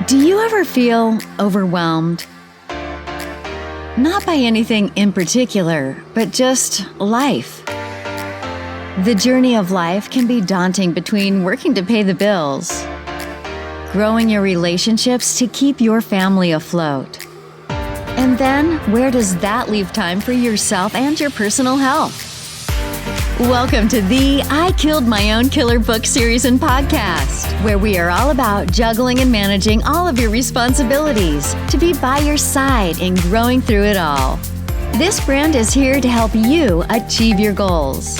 Do you ever feel overwhelmed? Not by anything in particular, but just life. The journey of life can be daunting between working to pay the bills, growing your relationships to keep your family afloat. And then, where does that leave time for yourself and your personal health? Welcome to the I Killed My Own Killer book series and podcast, where we are all about juggling and managing all of your responsibilities to be by your side in growing through it all. This brand is here to help you achieve your goals,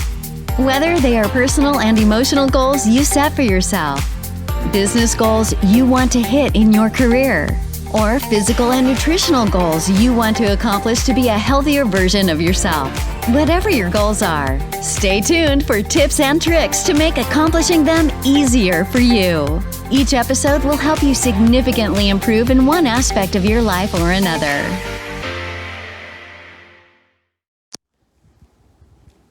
whether they are personal and emotional goals you set for yourself, business goals you want to hit in your career, or physical and nutritional goals you want to accomplish to be a healthier version of yourself. Whatever your goals are, stay tuned for tips and tricks to make accomplishing them easier for you. Each episode will help you significantly improve in one aspect of your life or another.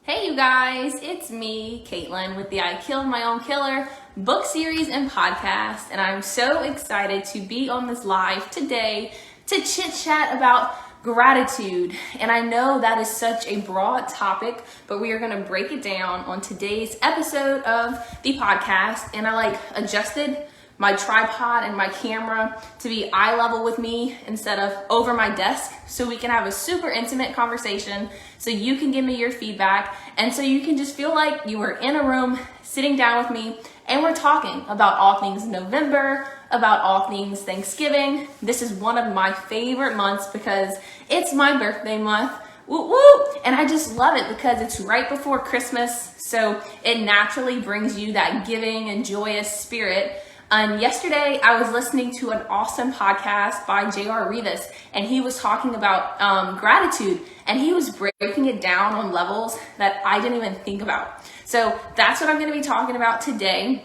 Hey you guys, it's me, Caitlin, with the I Killed My Own Killer book series and podcast, and I'm so excited to be on this live today to chit chat about gratitude. And I know that is such a broad topic, but we are going to break it down on today's episode of the podcast. And I adjusted my tripod and my camera to be eye level with me instead of over my desk, so we can have a super intimate conversation, so you can give me your feedback, and so you can just feel like you were in a room sitting down with me and we're talking about all things November, about all things Thanksgiving. This is one of my favorite months because it's my birthday month. Woo woo! And I just love it because it's right before Christmas, so it naturally brings you that giving and joyous spirit. And yesterday I was listening to an awesome podcast by J.R. Rivas, and he was talking about gratitude, and he was breaking it down on levels that I didn't even think about. So that's what I'm going to be talking about today.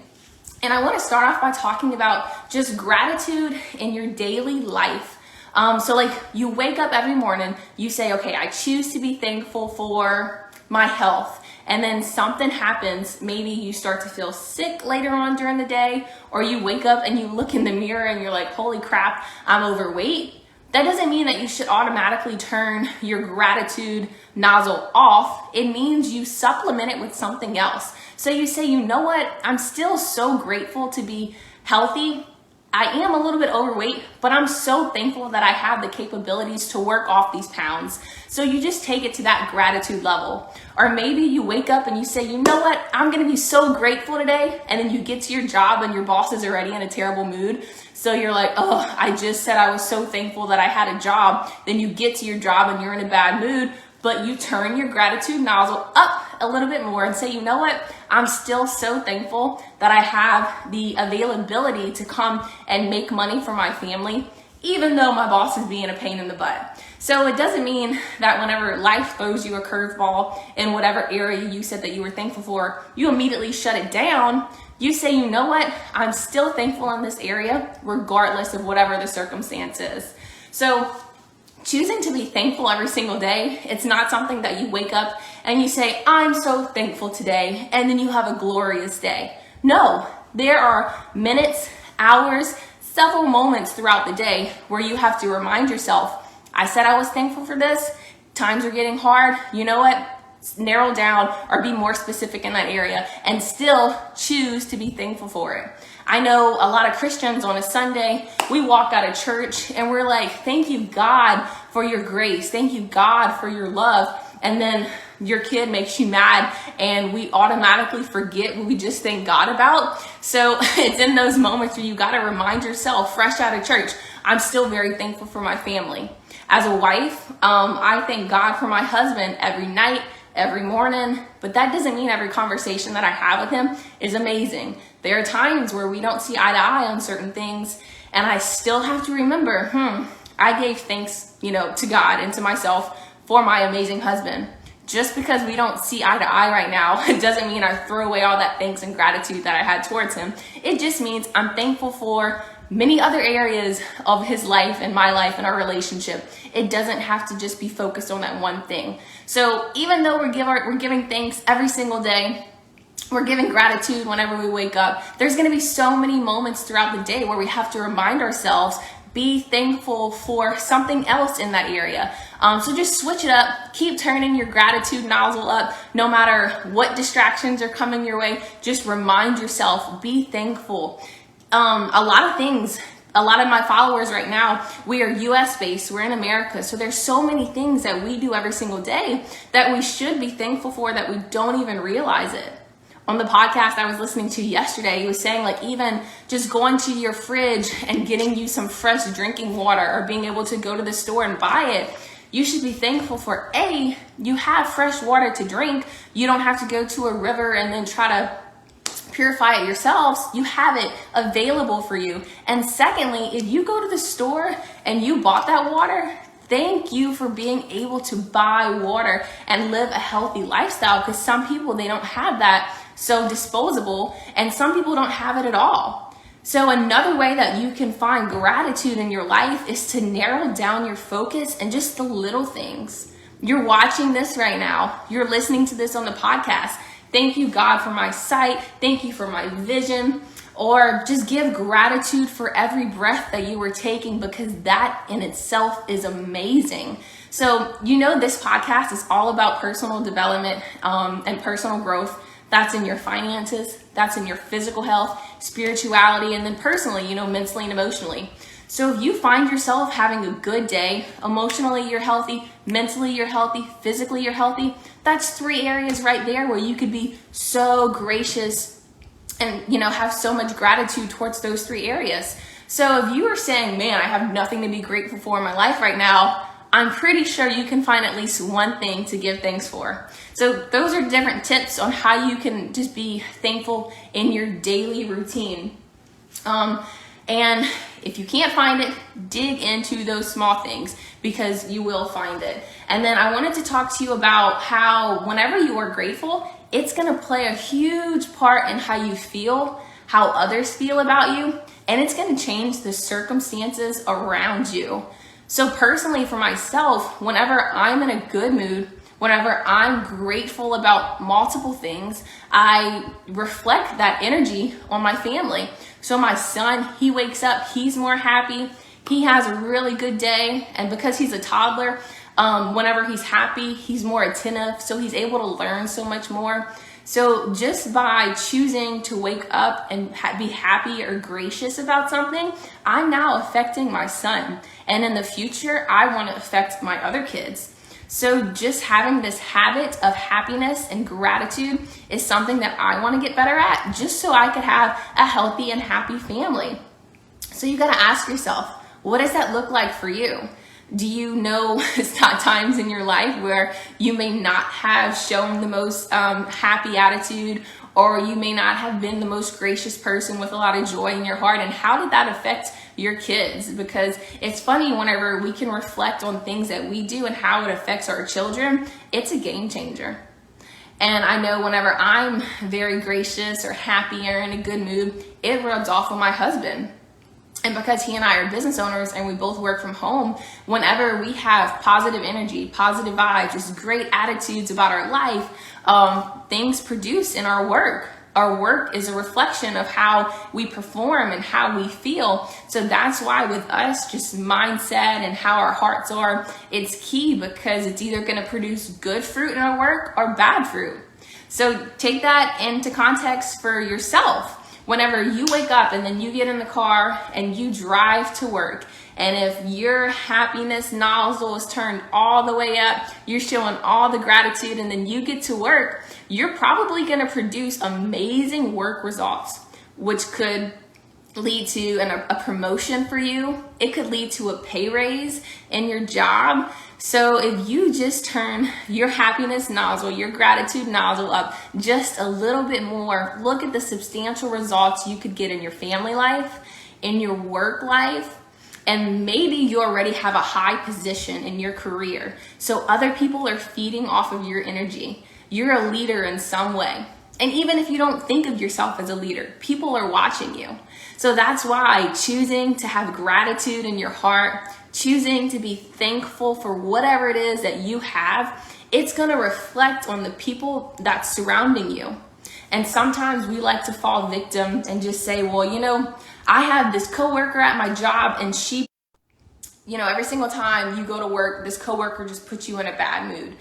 And I want to start off by talking about just gratitude in your daily life. So you wake up every morning, you say, okay, I choose to be thankful for my health. And then something happens. Maybe you start to feel sick later on during the day, or you wake up and you look in the mirror and you're like, holy crap, I'm overweight. That doesn't mean that you should automatically turn your gratitude nozzle off. It means you supplement it with something else. So you say, you know what? I'm still so grateful to be healthy. I am a little bit overweight, but I'm so thankful that I have the capabilities to work off these pounds. So you just take it to that gratitude level. Or maybe you wake up and you say, you know what? I'm going to be so grateful today. And then you get to your job and your boss is already in a terrible mood. So you're like, oh, I just said I was so thankful that I had a job. Then you get to your job and you're in a bad mood, but you turn your gratitude nozzle up a little bit more and say, you know what? I'm still so thankful that I have the availability to come and make money for my family, even though my boss is being a pain in the butt. So it doesn't mean that whenever life throws you a curveball in whatever area you said that you were thankful for, you immediately shut it down. You say, you know what? I'm still thankful in this area, regardless of whatever the circumstance is. So choosing to be thankful every single day, it's not something that you wake up and you say, I'm so thankful today, and then you have a glorious day. No, there are minutes, hours, several moments throughout the day where you have to remind yourself, I said I was thankful for this, times are getting hard, you know what? Narrow down or be more specific in that area and still choose to be thankful for it. I know a lot of Christians on a Sunday, we walk out of church and we're like, thank you God for your grace. Thank you God for your love. And then your kid makes you mad and we automatically forget what we just thank God about. So it's in those moments where you got to remind yourself, fresh out of church, I'm still very thankful for my family. As a wife, I thank God for my husband every night, every morning, but that doesn't mean every conversation that I have with him is amazing. There are times where we don't see eye to eye on certain things, and I still have to remember, I gave thanks, to God and to myself for my amazing husband. Just because we don't see eye to eye right now, it doesn't mean I throw away all that thanks and gratitude that I had towards him. It just means I'm thankful for many other areas of his life and my life and our relationship. It doesn't have to just be focused on that one thing. So even though we're giving thanks every single day, we're giving gratitude whenever we wake up. There's going to be so many moments throughout the day where we have to remind ourselves, be thankful for something else in that area. So just switch it up. Keep turning your gratitude nozzle up. No matter what distractions are coming your way, just remind yourself, be thankful. A lot of my followers right now, we are US based, we're in America. So there's so many things that we do every single day that we should be thankful for that we don't even realize it. On the podcast I was listening to yesterday, he was saying like even just going to your fridge and getting you some fresh drinking water or being able to go to the store and buy it, you should be thankful for you have fresh water to drink. You don't have to go to a river and then try to purify it yourselves. You have it available for you. And secondly, if you go to the store and you bought that water, thank you for being able to buy water and live a healthy lifestyle, because some people, they don't have that, so disposable, and some people don't have it at all. So another way that you can find gratitude in your life is to narrow down your focus and just the little things. You're watching this right now. You're listening to this on the podcast. Thank you, God, for my sight. Thank you for my vision. Or just give gratitude for every breath that you were taking, because that in itself is amazing. So, this podcast is all about personal development and personal growth. That's in your finances, that's in your physical health, spirituality, and then personally, mentally and emotionally. So if you find yourself having a good day, emotionally you're healthy, mentally you're healthy, physically you're healthy, that's 3 areas right there where you could be so gracious and, have so much gratitude towards those 3 areas. So if you are saying, man, I have nothing to be grateful for in my life right now, I'm pretty sure you can find at least one thing to give thanks for. So those are different tips on how you can just be thankful in your daily routine. And if you can't find it, dig into those small things, because you will find it. And then I wanted to talk to you about how whenever you are grateful, it's going to play a huge part in how you feel, how others feel about you, and it's going to change the circumstances around you. So personally for myself, whenever I'm in a good mood, whenever I'm grateful about multiple things, I reflect that energy on my family. So my son, he wakes up, he's more happy, he has a really good day, and because he's a toddler, whenever he's happy, he's more attentive, so he's able to learn so much more. So just by choosing to wake up and be happy or gracious about something, I'm now affecting my son. And in the future, I want to affect my other kids. So just having this habit of happiness and gratitude is something that I want to get better at, just so I could have a healthy and happy family. So you got to ask yourself, what does that look like for you? Do you know times in your life where you may not have shown the most happy attitude, or you may not have been the most gracious person with a lot of joy in your heart? And how did that affect your kids? Because it's funny, whenever we can reflect on things that we do and how it affects our children, it's a game changer. And I know whenever I'm very gracious or happy or in a good mood, it rubs off on my husband. And because he and I are business owners and we both work from home, whenever we have positive energy, positive vibes, just great attitudes about our life, things produce in our work. Our work is a reflection of how we perform and how we feel. So that's why with us, just mindset and how our hearts are, it's key, because it's either going to produce good fruit in our work or bad fruit. So take that into context for yourself. Whenever you wake up and then you get in the car and you drive to work, and if your happiness nozzle is turned all the way up, you're showing all the gratitude, and then you get to work, you're probably going to produce amazing work results, which could lead to a promotion for you. It could lead to a pay raise in your job. So if you just turn your happiness nozzle, your gratitude nozzle up just a little bit more, look at the substantial results you could get in your family life, in your work life, and maybe you already have a high position in your career. So other people are feeding off of your energy. You're a leader in some way. And even if you don't think of yourself as a leader, people are watching you. So that's why choosing to have gratitude in your heart, choosing to be thankful for whatever it is that you have, it's going to reflect on the people that's surrounding you. And sometimes we like to fall victim and just say, well, I have this coworker at my job and she, every single time you go to work, this coworker just puts you in a bad mood.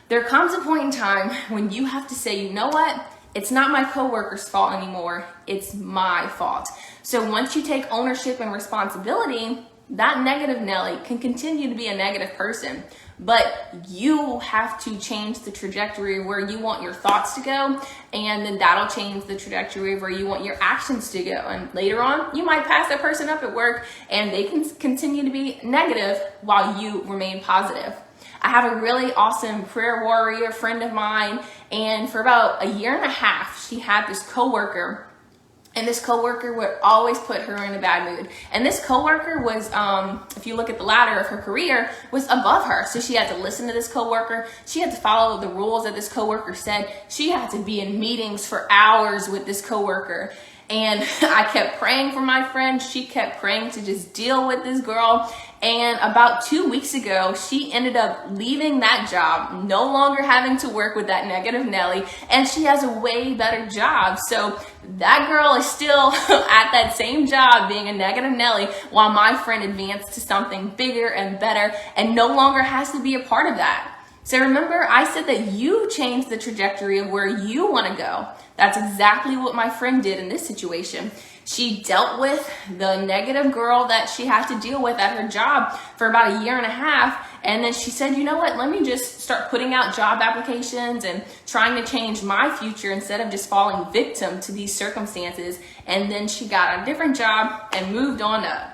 There comes a point in time when you have to say, you know what? It's not my coworker's fault anymore. It's my fault. So once you take ownership and responsibility, that negative Nelly can continue to be a negative person, but you have to change the trajectory of where you want your thoughts to go, and then that'll change the trajectory of where you want your actions to go. And later on, you might pass that person up at work and they can continue to be negative while you remain positive. I have a really awesome prayer warrior friend of mine, and for about a year and a half, she had this coworker. And this coworker would always put her in a bad mood. And this coworker was, if you look at the ladder of her career, was above her. So she had to listen to this coworker. She had to follow the rules that this coworker said. She had to be in meetings for hours with this coworker. And I kept praying for my friend. She kept praying to just deal with this girl. And about 2 weeks ago, she ended up leaving that job, no longer having to work with that negative Nelly, and she has a way better job. So that girl is still at that same job being a negative Nelly, while my friend advanced to something bigger and better and no longer has to be a part of that. So remember, I said that you change the trajectory of where you want to go. That's exactly what my friend did in this situation. She dealt with the negative girl that she had to deal with at her job for about a year and a half. And then she said, you know what, let me just start putting out job applications and trying to change my future instead of just falling victim to these circumstances. And then she got a different job and moved on up.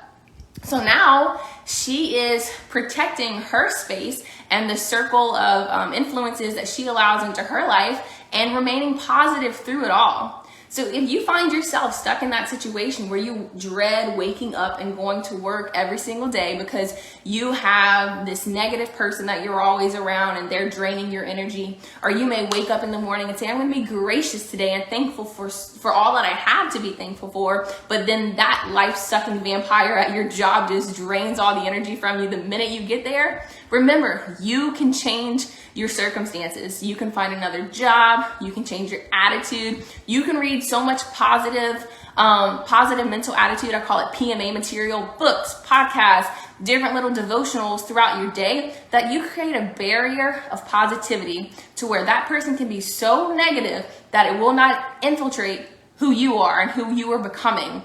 So now she is protecting her space and the circle of influences that she allows into her life and remaining positive through it all. So if you find yourself stuck in that situation where you dread waking up and going to work every single day because you have this negative person that you're always around and they're draining your energy, or you may wake up in the morning and say, I'm going to be gracious today and thankful for all that I have to be thankful for, but then that life-sucking vampire at your job just drains all the energy from you the minute you get there. Remember, you can change your circumstances. You can find another job. You can change your attitude. You can read so much positive mental attitude. I call it PMA material, books, podcasts, different little devotionals throughout your day that you create a barrier of positivity to where that person can be so negative that it will not infiltrate who you are and who you are becoming.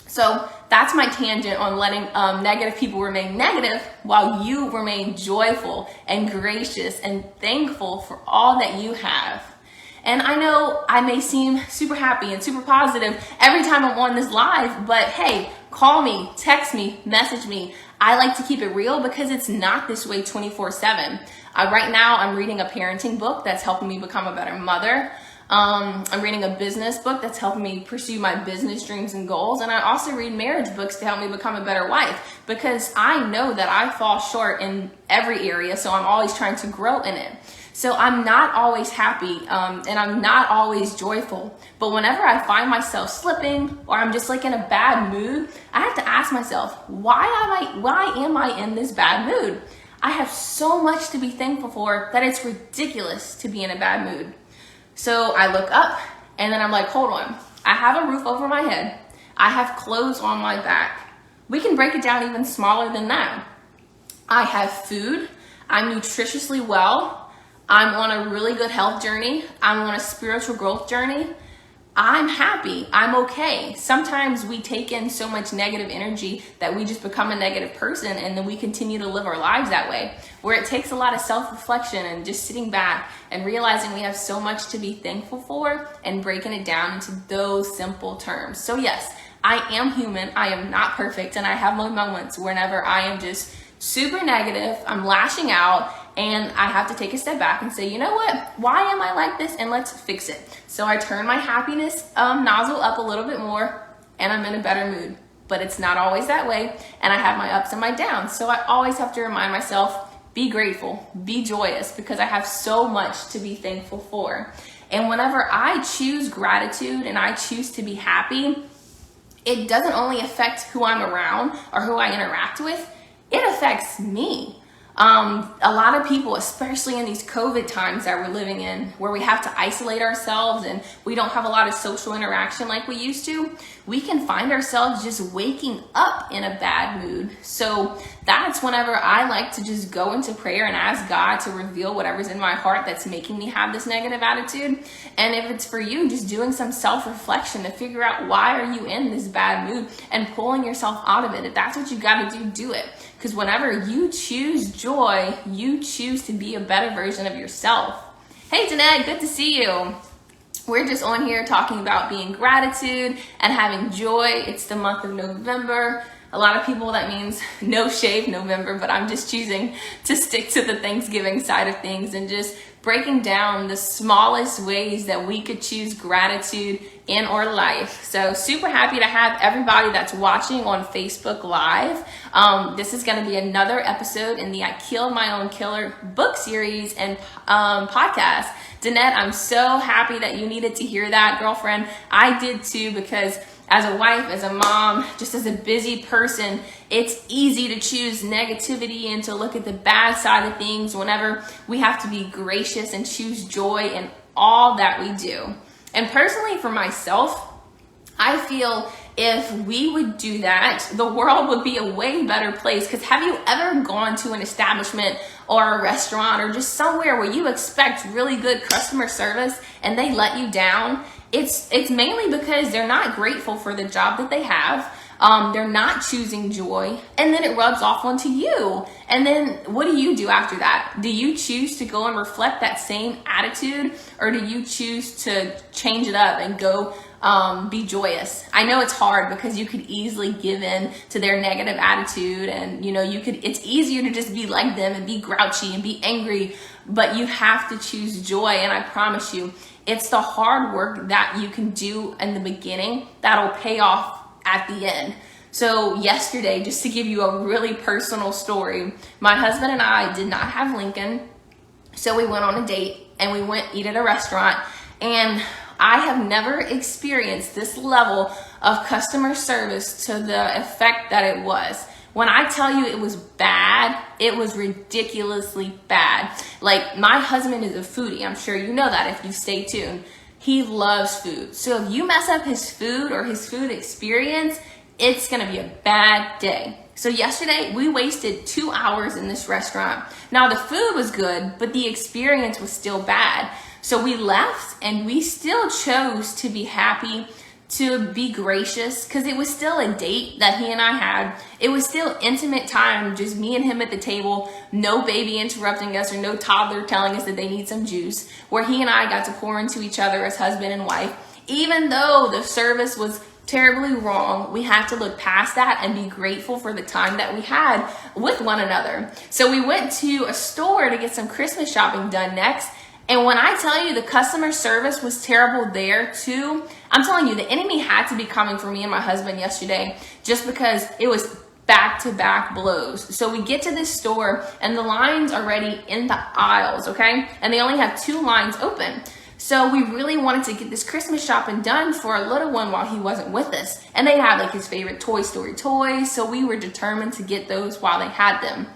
So that's my tangent on letting negative people remain negative while you remain joyful and gracious and thankful for all that you have. And I know I may seem super happy and super positive every time I'm on this live, but hey, call me, text me, message me. I like to keep it real because it's not this way 24/7. Right now I'm reading a parenting book that's helping me become a better mother. I'm reading a business book that's helping me pursue my business dreams and goals. And I also read marriage books to help me become a better wife because I know that I fall short in every area. So I'm always trying to grow in it. So I'm not always happy and I'm not always joyful. But whenever I find myself slipping or I'm just like in a bad mood, I have to ask myself, why am I in this bad mood? I have so much to be thankful for that it's ridiculous to be in a bad mood. So I look up and then I'm like, hold on. I have a roof over my head. I have clothes on my back. We can break it down even smaller than that. I have food. I'm nutritiously well. I'm on a really good health journey. I'm on a spiritual growth journey. I'm happy. I'm okay. Sometimes we take in so much negative energy that we just become a negative person and then we continue to live our lives that way, where it takes a lot of self-reflection and just sitting back and realizing we have so much to be thankful for and breaking it down into those simple terms. So yes, I am human. I am not perfect. And I have my moments whenever I am just super negative, I'm lashing out, and I have to take a step back and say, you know what? Why am I like this? And let's fix it. So I turn my happiness nozzle up a little bit more and I'm in a better mood. But it's not always that way. And I have my ups and my downs. So I always have to remind myself, be grateful, be joyous, because I have so much to be thankful for. And whenever I choose gratitude and I choose to be happy, it doesn't only affect who I'm around or who I interact with, it affects me. A lot of people, especially in these COVID times that we're living in, where we have to isolate ourselves and we don't have a lot of social interaction like we used to, we can find ourselves just waking up in a bad mood. So that's whenever I like to just go into prayer and ask God to reveal whatever's in my heart that's making me have this negative attitude. And if it's for you, just doing some self-reflection to figure out why are you in this bad mood and pulling yourself out of it. If that's what you got to do, do it. Because whenever you choose joy, you choose to be a better version of yourself. Hey, Danette, good to see you. We're just on here talking about being gratitude and having joy. It's the month of November. A lot of people, that means no shave November, but I'm just choosing to stick to the Thanksgiving side of things and just breaking down the smallest ways that we could choose gratitude in our life. So super happy to have everybody that's watching on Facebook Live. This is going to be another episode in the I Killed My Own Killer book series and podcast. Danette, I'm so happy that you needed to hear that, girlfriend. I did too, because as a wife, as a mom, just as a busy person, it's easy to choose negativity and to look at the bad side of things whenever we have to be gracious and choose joy in all that we do. And personally, for myself, I feel if we would do that, the world would be a way better place. Because have you ever gone to an establishment or a restaurant or just somewhere where you expect really good customer service and they let you down? It's mainly because they're not grateful for the job that they have. They're not choosing joy, and then it rubs off onto you. And then what do you do after that? Do you choose to go and reflect that same attitude, or do you choose to change it up and go be joyous? I know it's hard because you could easily give in to their negative attitude, and it's easier to just be like them and be grouchy and be angry, but you have to choose joy. And I promise you, it's the hard work that you can do in the beginning that'll pay off at the end. So yesterday, just to give you a really personal story, my husband and I did not have Lincoln. So we went on a date and we went eat at a restaurant, and I have never experienced this level of customer service to the effect that it was. When I tell you it was bad, it was ridiculously bad. Like, my husband is a foodie. I'm sure you know that if you stay tuned. He loves food. So if you mess up his food or his food experience, it's gonna be a bad day. So yesterday, we wasted 2 hours in this restaurant. Now, the food was good, but the experience was still bad. So we left, and we still chose to be happy, to be gracious, because it was still a date that he and I had. It was still intimate time, just me and him at the table, no baby interrupting us or no toddler telling us that they need some juice, where he and I got to pour into each other as husband and wife. Even though the service was terribly wrong, we have to look past that and be grateful for the time that we had with one another. So we went to a store to get some Christmas shopping done next. And when I tell you the customer service was terrible there too, I'm telling you, the enemy had to be coming for me and my husband yesterday, just because it was back-to-back blows. So we get to this store and the line's already in the aisles, okay? And they only have 2 lines open. So we really wanted to get this Christmas shopping done for a little one while he wasn't with us. And they had like his favorite Toy Story toys, so we were determined to get those while they had them.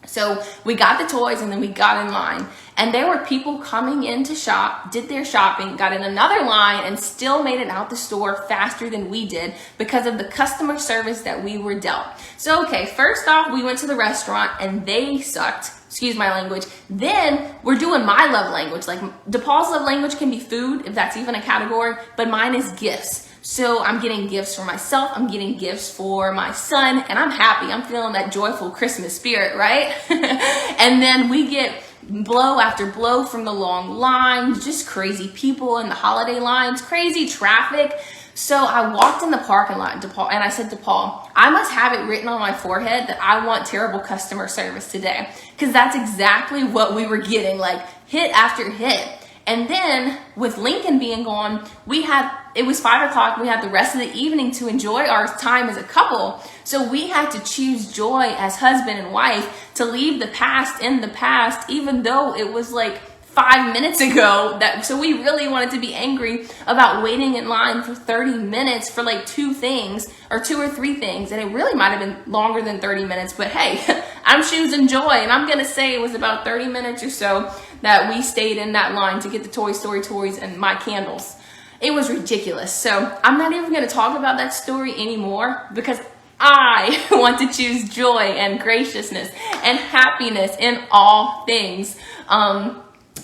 So we got the toys and then we got in line, and there were people coming in to shop, did their shopping, got in another line, and still made it out the store faster than we did because of the customer service that we were dealt. So, okay, first off, we went to the restaurant and they sucked. Excuse my language. Then we're doing my love language. Like, DePaul's love language can be food, if that's even a category, but mine is gifts. So I'm getting gifts for myself, I'm getting gifts for my son, and I'm happy. I'm feeling that joyful Christmas spirit, right? And then we get blow after blow from the long lines, just crazy people in the holiday lines, crazy traffic. So I walked in the parking lot, DePaul, and I said to Paul, I must have it written on my forehead that I want terrible customer service today. Because that's exactly what we were getting, like hit after hit. And then with Lincoln being gone, it was 5 o'clock. We had the rest of the evening to enjoy our time as a couple. So we had to choose joy as husband and wife, to leave the past in the past, even though it was like 5 minutes ago. So we really wanted to be angry about waiting in line for 30 minutes for like 2 or 3 things. And it really might have been longer than 30 minutes, but hey, I'm choosing joy. And I'm going to say it was about 30 minutes or so that we stayed in that line to get the Toy Story toys and my candles. It was ridiculous. So I'm not even going to talk about that story anymore because I want to choose joy and graciousness and happiness in all things.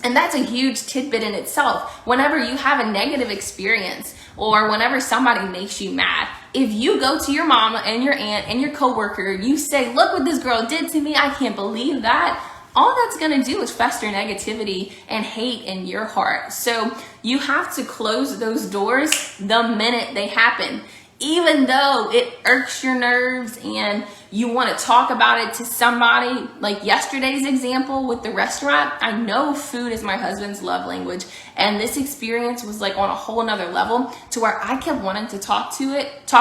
And that's a huge tidbit in itself. Whenever you have a negative experience or whenever somebody makes you mad, if you go to your mama and your aunt and your coworker, you say, look what this girl did to me, I can't believe that. All that's going to do is fester negativity and hate in your heart. So you have to close those doors the minute they happen. Even though it irks your nerves and you want to talk about it to somebody, like yesterday's example with the restaurant, I know food is my husband's love language. And this experience was like on a whole nother level to where I kept wanting to talk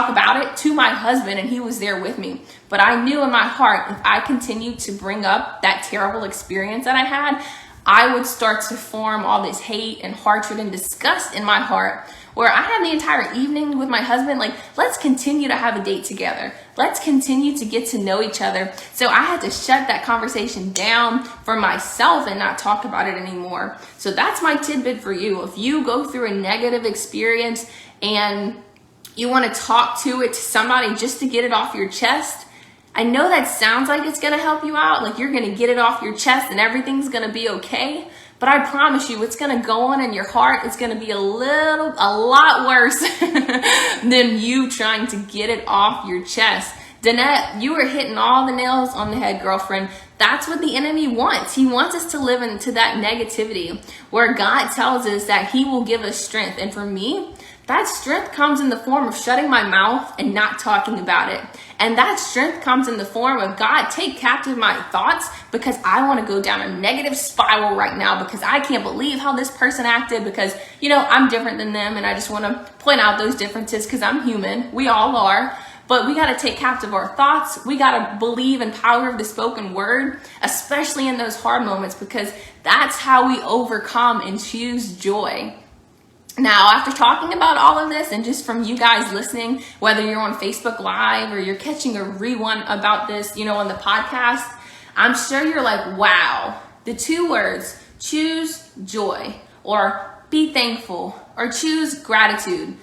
about it to my husband, and he was there with me. But I knew in my heart, if I continued to bring up that terrible experience that I had, I would start to form all this hate and hatred and disgust in my heart, where I had the entire evening with my husband, like, let's continue to have a date together. Let's continue to get to know each other. So I had to shut that conversation down for myself and not talk about it anymore. So that's my tidbit for you. If you go through a negative experience and you want to talk to somebody just to get it off your chest, I know that sounds like it's going to help you out, like you're going to get it off your chest and everything's going to be okay. But I promise you, it's going to go on in your heart. It's going to be a lot worse than you trying to get it off your chest. Danette, you were hitting all the nails on the head, girlfriend. That's what the enemy wants. He wants us to live into that negativity where God tells us that he will give us strength. And for me, that strength comes in the form of shutting my mouth and not talking about it. And that strength comes in the form of, God, take captive my thoughts because I want to go down a negative spiral right now because I can't believe how this person acted because, I'm different than them. And I just want to point out those differences because I'm human. We all are. But we got to take captive our thoughts. We got to believe in power of the spoken word, especially in those hard moments, because that's how we overcome and choose joy. Now, after talking about all of this and just from you guys listening, whether you're on Facebook Live or you're catching a rerun about this, on the podcast, I'm sure you're like, wow, the 2 words, choose joy or be thankful or choose gratitude.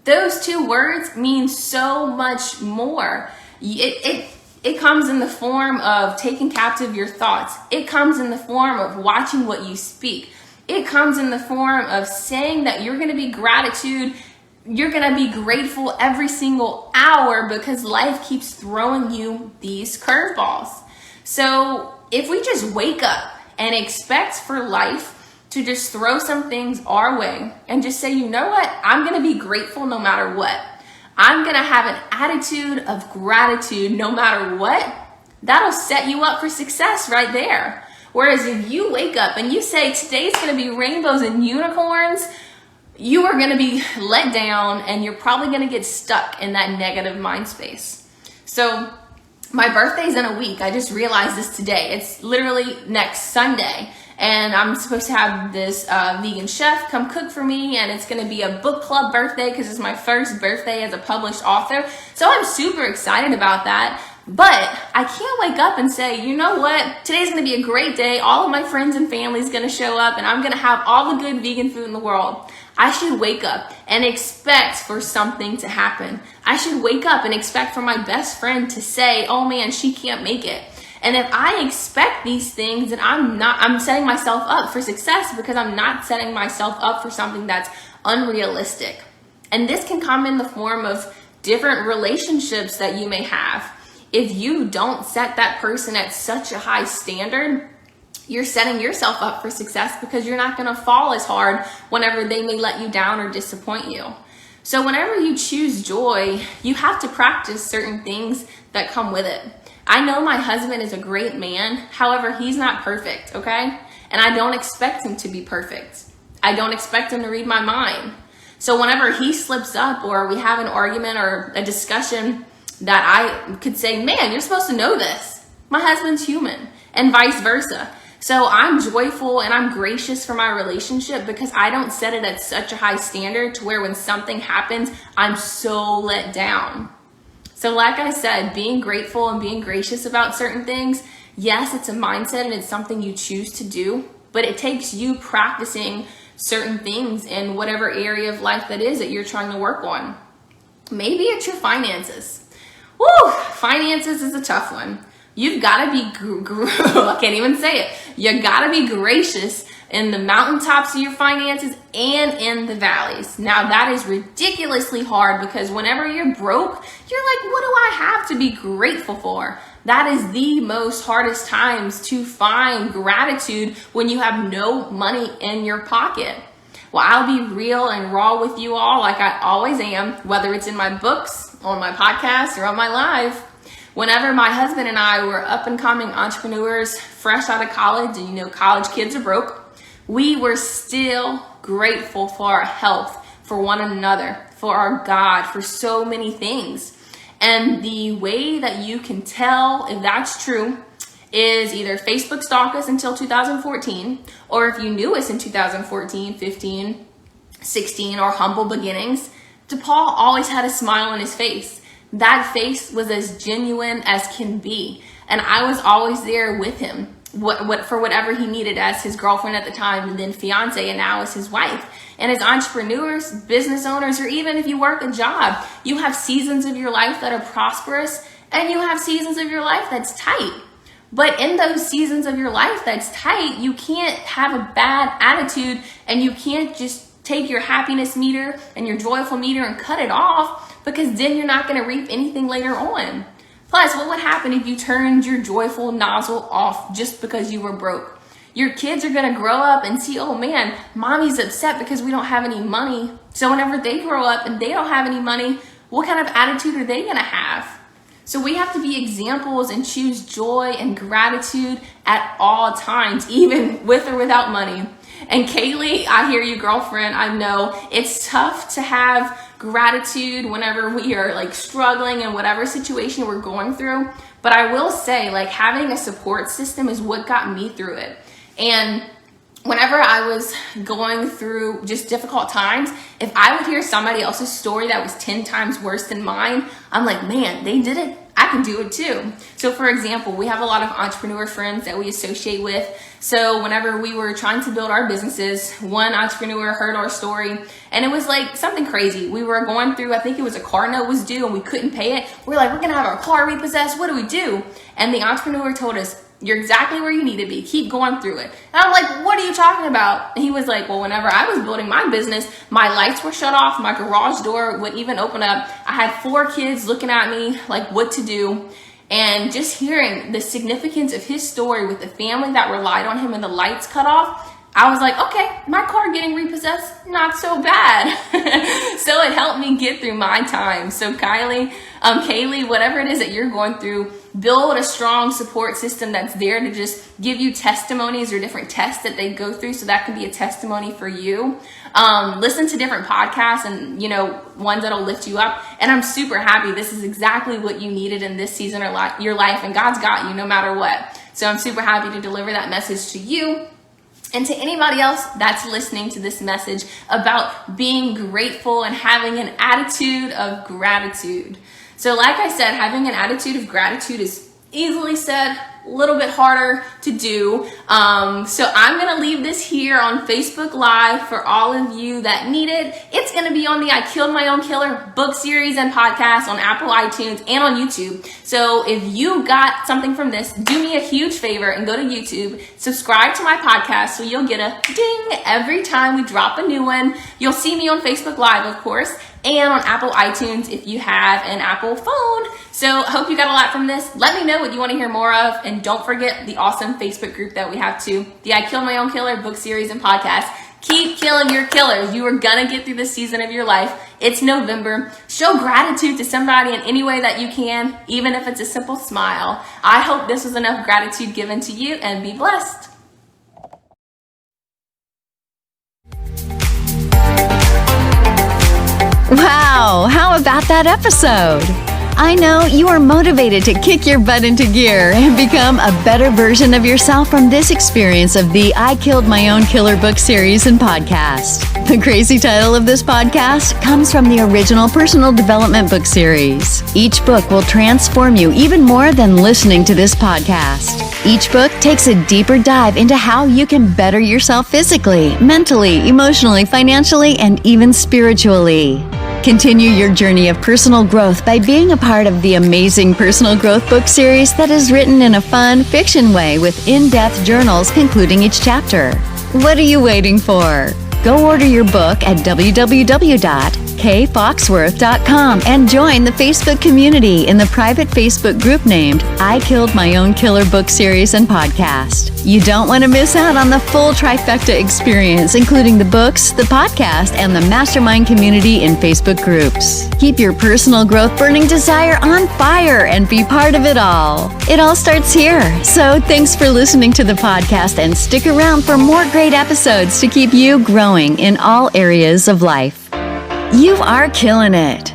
Those 2 words mean so much more. It comes in the form of taking captive your thoughts. It comes in the form of watching what you speak. It comes in the form of saying that you're going to be gratitude. You're going to be grateful every single hour because life keeps throwing you these curveballs. So if we just wake up and expect for life to just throw some things our way and just say, you know what, I'm going to be grateful no matter what. I'm going to have an attitude of gratitude no matter what. That'll set you up for success right there. Whereas if you wake up and you say, today's going to be rainbows and unicorns, you are going to be let down and you're probably going to get stuck in that negative mind space. So my birthday's in a week. I just realized this today. It's literally next Sunday. And I'm supposed to have this vegan chef come cook for me. And it's going to be a book club birthday because it's my first birthday as a published author. So I'm super excited about that. But I can't wake up and say, you know what, today's going to be a great day. All of my friends and family is going to show up and I'm going to have all the good vegan food in the world. I should wake up and expect for something to happen. I should wake up and expect for my best friend to say, oh man, she can't make it. And if I expect these things, then I'm setting myself up for success because I'm not setting myself up for something that's unrealistic. And this can come in the form of different relationships that you may have. If you don't set that person at such a high standard, you're setting yourself up for success because you're not going to fall as hard whenever they may let you down or disappoint you. So whenever you choose joy, you have to practice certain things that come with it. I know my husband is a great man. However, he's not perfect, okay? And I don't expect him to be perfect. I don't expect him to read my mind. So whenever he slips up or we have an argument or a discussion that I could say, man, you're supposed to know this. My husband's human, and vice versa. So I'm joyful and I'm gracious for my relationship because I don't set it at such a high standard to where when something happens, I'm so let down. So like I said, being grateful and being gracious about certain things, yes, it's a mindset and it's something you choose to do, but it takes you practicing certain things in whatever area of life that is that you're trying to work on. Maybe it's your finances. Woo! Finances is a tough one. You've got to be, I can't even say it. You got to be gracious in the mountaintops of your finances and in the valleys. Now that is ridiculously hard because whenever you're broke, you're like, what do I have to be grateful for? That is the most hardest times to find gratitude when you have no money in your pocket. Well, I'll be real and raw with you all like I always am, whether it's in my books, on my podcast, or on my live. Whenever my husband and I were up and coming entrepreneurs, fresh out of college, and college kids are broke, we were still grateful for our health, for one another, for our God, for so many things. And the way that you can tell if that's true is either Facebook stalk us until 2014, or if you knew us in 2014, 15, 16, or humble beginnings, DePaul always had a smile on his face. That face was as genuine as can be. And I was always there with him for whatever he needed as his girlfriend at the time, and then fiance, and now as his wife. And as entrepreneurs, business owners, or even if you work a job, you have seasons of your life that are prosperous and you have seasons of your life that's tight. But in those seasons of your life that's tight, you can't have a bad attitude and you can't just take your happiness meter and your joyful meter and cut it off, because then you're not going to reap anything later on. Plus, what would happen if you turned your joyful nozzle off just because you were broke? Your kids are going to grow up and see, oh man, mommy's upset because we don't have any money. So whenever they grow up and they don't have any money, what kind of attitude are they going to have? So we have to be examples and choose joy and gratitude at all times, even with or without money. And Kaylee, I hear you, girlfriend. I know it's tough to have gratitude whenever we are like struggling in whatever situation we're going through. But I will say, like, having a support system is what got me through it. And whenever I was going through just difficult times, if I would hear somebody else's story that was 10 times worse than mine, I'm like, man, they did it. I can do it too. So for example, we have a lot of entrepreneur friends that we associate with. So whenever we were trying to build our businesses, one entrepreneur heard our story and it was like something crazy. We were going through, I think it was a car note was due and we couldn't pay it. We're like, we're going to have our car repossessed. What do we do? And the entrepreneur told us, you're exactly where you need to be. Keep going through it. And I'm like, what are you talking about? And he was like, well, whenever I was building my business, my lights were shut off. My garage door wouldn't even open up. I had 4 kids looking at me like what to do. And just hearing the significance of his story with the family that relied on him and the lights cut off, I was like, okay, my car getting repossessed, not so bad. So it helped me get through my time. So Kaylee, whatever it is that you're going through, build a strong support system that's there to just give you testimonies or different tests that they go through, so that can be a testimony for you. Listen to different podcasts and, ones that'll lift you up. And I'm super happy. This is exactly what you needed in this season of your life, and God's got you no matter what. So I'm super happy to deliver that message to you. And to anybody else that's listening to this message about being grateful and having an attitude of gratitude. So like I said, having an attitude of gratitude is easily said, a little bit harder to do. So I'm going to leave this here on Facebook Live for all of you that need it. It's going to be on the I Killed My Own Killer book series and podcast on Apple iTunes and on YouTube. So if you got something from this, do me a huge favor and go to YouTube, subscribe to my podcast so you'll get a ding every time we drop a new one. You'll see me on Facebook Live, of course, and on Apple iTunes if you have an Apple phone. So hope you got a lot from this. Let me know what you want to hear more of. And don't forget the awesome Facebook group that we have too. The I Killed My Own Killer book series and podcast. Keep killing your killers. You are going to get through this season of your life. It's November. Show gratitude to somebody in any way that you can, even if it's a simple smile. I hope this was enough gratitude given to you, and be blessed. Wow, how about that episode? I know you are motivated to kick your butt into gear and become a better version of yourself from this experience of the I Killed My Own Killer book series and podcast. The crazy title of this podcast comes from the original personal development book series. Each book will transform you even more than listening to this podcast. Each book takes a deeper dive into how you can better yourself physically, mentally, emotionally, financially, and even spiritually. Continue your journey of personal growth by being a part of the amazing personal growth book series that is written in a fun fiction way with in-depth journals concluding each chapter. What are you waiting for? Go order your book at www.kfoxworth.com and join the Facebook community in the private Facebook group named I Killed My Own Killer book series and podcast. You don't want to miss out on the full trifecta experience, including the books, the podcast, and the mastermind community in Facebook groups. Keep your personal growth burning desire on fire and be part of it all. It all starts here. So thanks for listening to the podcast and stick around for more great episodes to keep you growing in all areas of life. You are killing it.